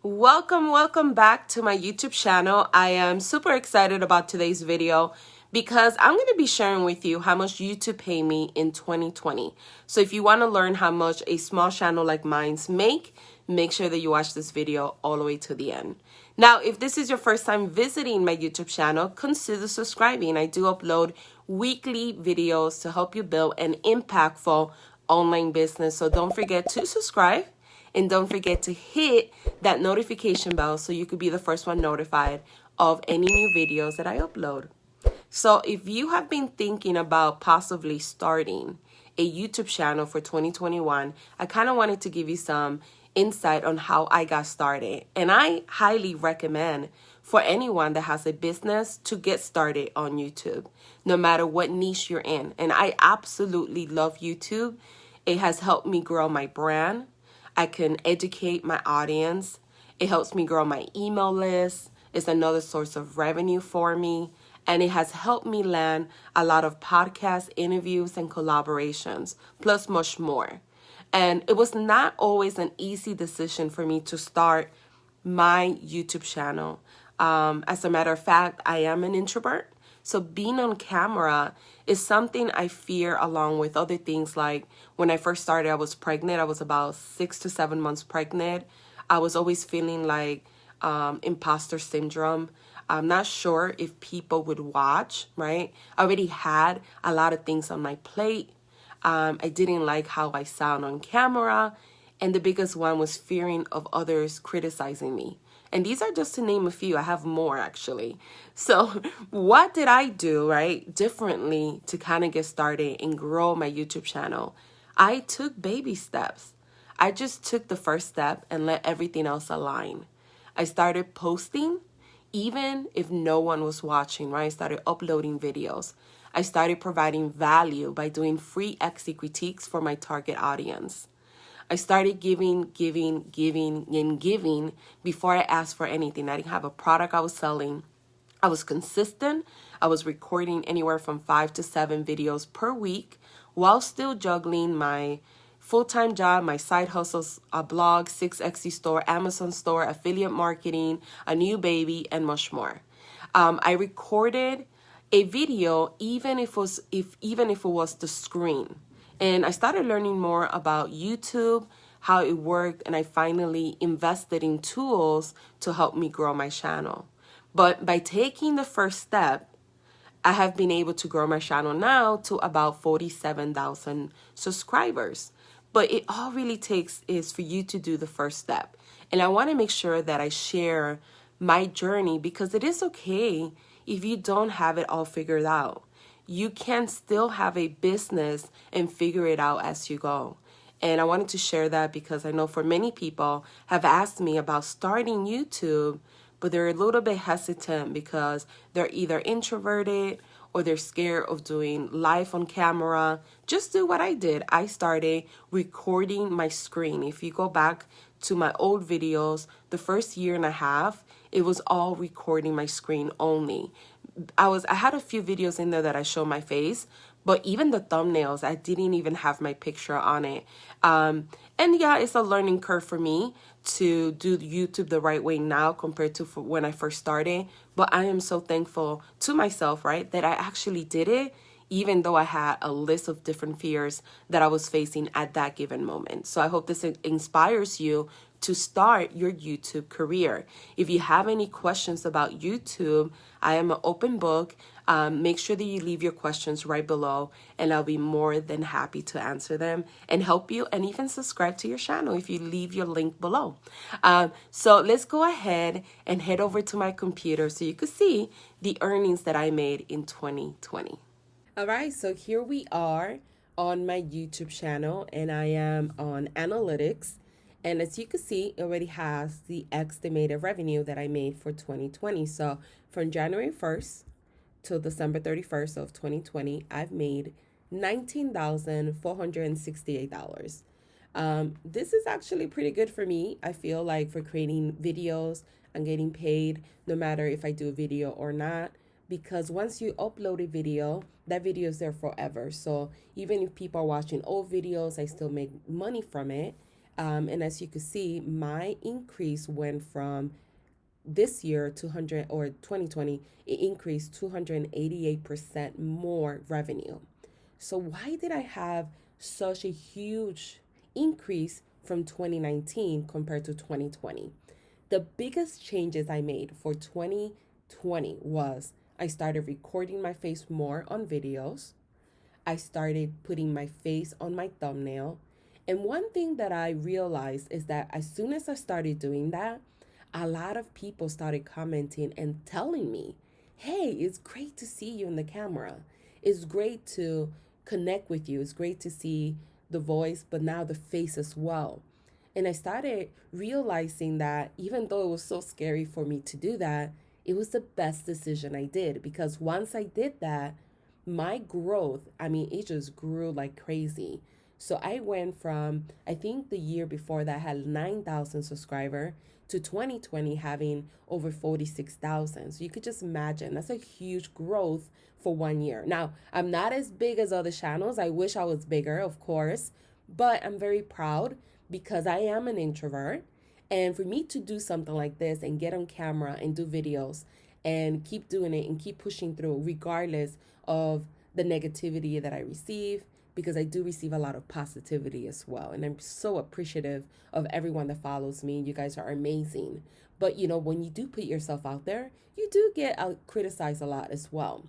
Welcome back to my YouTube channel. I am super excited about today's video because I'm going to be sharing with you how much YouTube paid me in 2020. So if you want to learn how much a small channel like mine's make sure that you watch this video all the way to the end. Now, if this is your first time visiting my YouTube channel, consider subscribing. I do upload weekly videos to help you build an impactful online business. So don't forget to subscribe. And don't forget to hit that notification bell so you could be the first one notified of any new videos that I upload. So if you have been thinking about possibly starting a YouTube channel for 2021, I kind of wanted to give you some insight on how I got started. And I highly recommend for anyone that has a business to get started on YouTube, no matter what niche you're in. And I absolutely love YouTube. It has helped me grow my brand. I can educate my audience. It helps me grow my email list. It's another source of revenue for me. And it has helped me land a lot of podcast interviews and collaborations, plus much more. And it was not always an easy decision for me to start my YouTube channel. As a matter of fact, I am an introvert. So being on camera is something I fear, along with other things. Like when I first started, I was pregnant. I was about 6 to 7 months pregnant. I was always feeling like imposter syndrome. I'm not sure if people would watch, right? I already had a lot of things on my plate. I didn't like how I sound on camera. And the biggest one was fearing of others criticizing me. And these are just to name a few. I have more, actually. So what did I do, right, differently to kind of get started and grow my YouTube channel? I took baby steps. I just took the first step and let everything else align. I started posting even if no one was watching, right? I started uploading videos. I started providing value by doing free Etsy critiques for my target audience. I started giving before I asked for anything. I didn't have a product I was selling. I was consistent. I was recording anywhere from 5 to 7 videos per week while still juggling my full-time job, my side hustles, a blog, 6 Etsy store, Amazon store, affiliate marketing, a new baby, and much more. I recorded a video even if it was the screen. And I started learning more about YouTube, how it worked, and I finally invested in tools to help me grow my channel. But by taking the first step, I have been able to grow my channel now to about 47,000 subscribers. But it all really takes is for you to do the first step. And I want to make sure that I share my journey, because it is okay if you don't have it all figured out. You can still have a business and figure it out as you go. And I wanted to share that because I know for many people have asked me about starting YouTube, but they're a little bit hesitant because they're either introverted or they're scared of doing live on camera. Just do what I did. I started recording my screen. If you go back to my old videos, the first year and a half, it was all recording my screen only. I had a few videos in there that I show my face, but even the thumbnails, I didn't even have my picture on it. And yeah, it's a learning curve for me to do YouTube the right way now compared to when I first started. But I am so thankful to myself, right, that I actually did it, even though I had a list of different fears that I was facing at that given moment. So I hope this inspires you to start your YouTube career. If you have any questions about YouTube, I am an open book. Make sure that you leave your questions right below, and I'll be more than happy to answer them and help you, and even subscribe to your channel if you leave your link below. So let's go ahead and head over to my computer so you can see the earnings that I made in 2020. All right, so here we are on my YouTube channel, and I am on analytics. And as you can see, it already has the estimated revenue that I made for 2020. So from January 1st till December 31st of 2020, I've made $19,468. This is actually pretty good for me. I feel like for creating videos, I'm getting paid no matter if I do a video or not, because once you upload a video, that video is there forever. So even if people are watching old videos, I still make money from it. And as you can see, my increase went from this year 200 or 2020, it increased 288% more revenue. So why did I have such a huge increase from 2019 compared to 2020? The biggest changes I made for 2020 was I started recording my face more on videos. I started putting my face on my thumbnail. And one thing that I realized is that as soon as I started doing that, a lot of people started commenting and telling me, hey, it's great to see you in the camera. It's great to connect with you. It's great to see the voice, but now the face as well. And I started realizing that even though it was so scary for me to do that, it was the best decision I did, because once I did that, my growth, I mean, it just grew like crazy. So I went from, I think the year before that I had 9,000 subscribers to 2020 having over 46,000. So you could just imagine that's a huge growth for 1 year. Now, I'm not as big as other channels. I wish I was bigger, of course, but I'm very proud because I am an introvert. And for me to do something like this and get on camera and do videos and keep doing it and keep pushing through, regardless of the negativity that I receive, because I do receive a lot of positivity as well. And I'm so appreciative of everyone that follows me. You guys are amazing. But you know, when you do put yourself out there, you do get criticized a lot as well.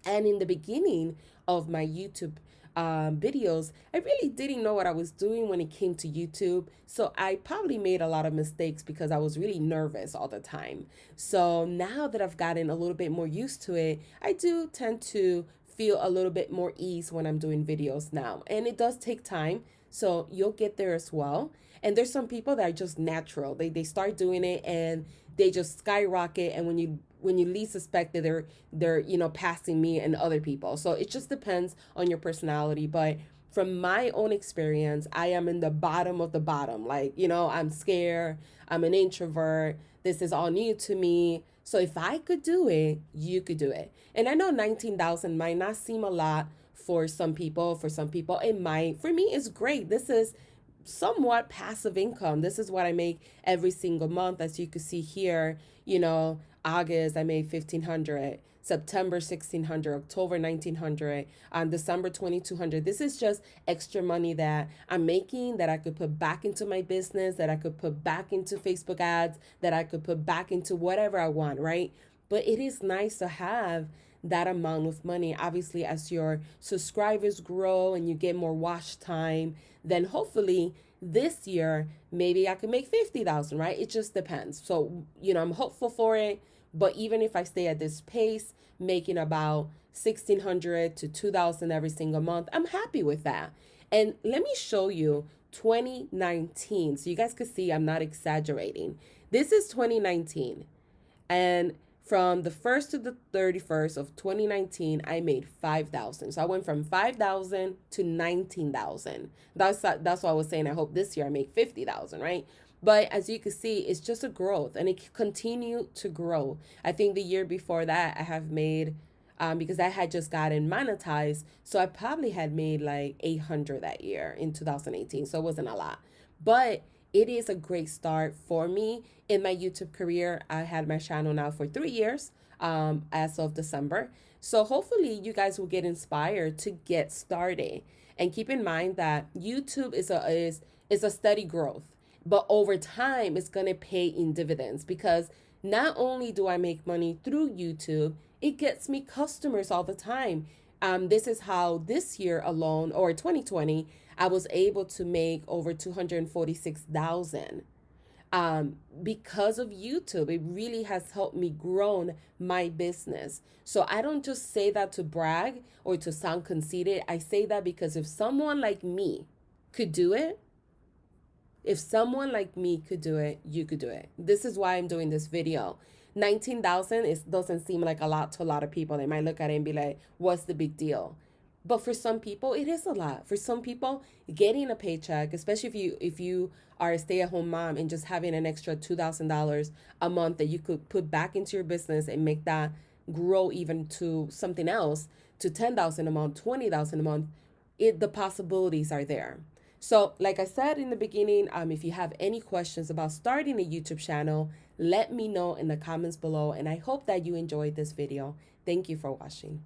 And in the beginning of my YouTube videos, I really didn't know what I was doing when it came to YouTube. So I probably made a lot of mistakes because I was really nervous all the time. So now that I've gotten a little bit more used to it, I do tend to feel a little bit more ease when I'm doing videos now. And it does take time. So you'll get there as well. And there's some people that are just natural. They start doing it and they just skyrocket. And when you least suspect that they're passing me and other people. So it just depends on your personality. But from my own experience, I am in the bottom of the bottom. Like, I'm scared. I'm an introvert. This is all new to me. So if I could do it, you could do it. And I know 19,000 might not seem a lot for some people. For some people, it might. For me, it's great. This is somewhat passive income. This is what I make every single month. As you can see here, August, I made 1,500. September 1,600, October 1,900, December 2,200. This is just extra money that I'm making that I could put back into my business, that I could put back into Facebook ads, that I could put back into whatever I want, right? But it is nice to have that amount of money. Obviously, as your subscribers grow and you get more watch time, then hopefully this year maybe I can make 50,000, right? It just depends. So, I'm hopeful for it. But even if I stay at this pace, making about 1,600 to 2,000 every single month, I'm happy with that. And let me show you 2019 so you guys can see I'm not exaggerating. This is 2019. And from the 1st to the 31st of 2019, I made 5,000. So I went from 5,000 to 19,000. That's what I was saying. I hope this year I make 50,000, right? But as you can see, it's just a growth and it continued to grow. I think the year before that I have made, because I had just gotten monetized, so I probably had made like 800 that year in 2018. So it wasn't a lot. But it is a great start for me in my YouTube career. I had my channel now for 3 years as of December. So hopefully you guys will get inspired to get started. And keep in mind that YouTube is a steady growth. But over time, it's going to pay in dividends, because not only do I make money through YouTube, it gets me customers all the time. This is how this year alone, or 2020, I was able to make over 246,000 because of YouTube. It really has helped me grow my business. So I don't just say that to brag or to sound conceited. I say that because if someone like me could do it, if someone like me could do it, you could do it. This is why I'm doing this video. 19,000 doesn't seem like a lot to a lot of people. They might look at it and be like, what's the big deal? But for some people, it is a lot. For some people, getting a paycheck, especially if you are a stay-at-home mom and just having an extra $2,000 a month that you could put back into your business and make that grow even to something else, to 10,000 a month, 20,000 a month, the possibilities are there. So, like I said in the beginning, if you have any questions about starting a YouTube channel, let me know in the comments below. And I hope that you enjoyed this video. Thank you for watching.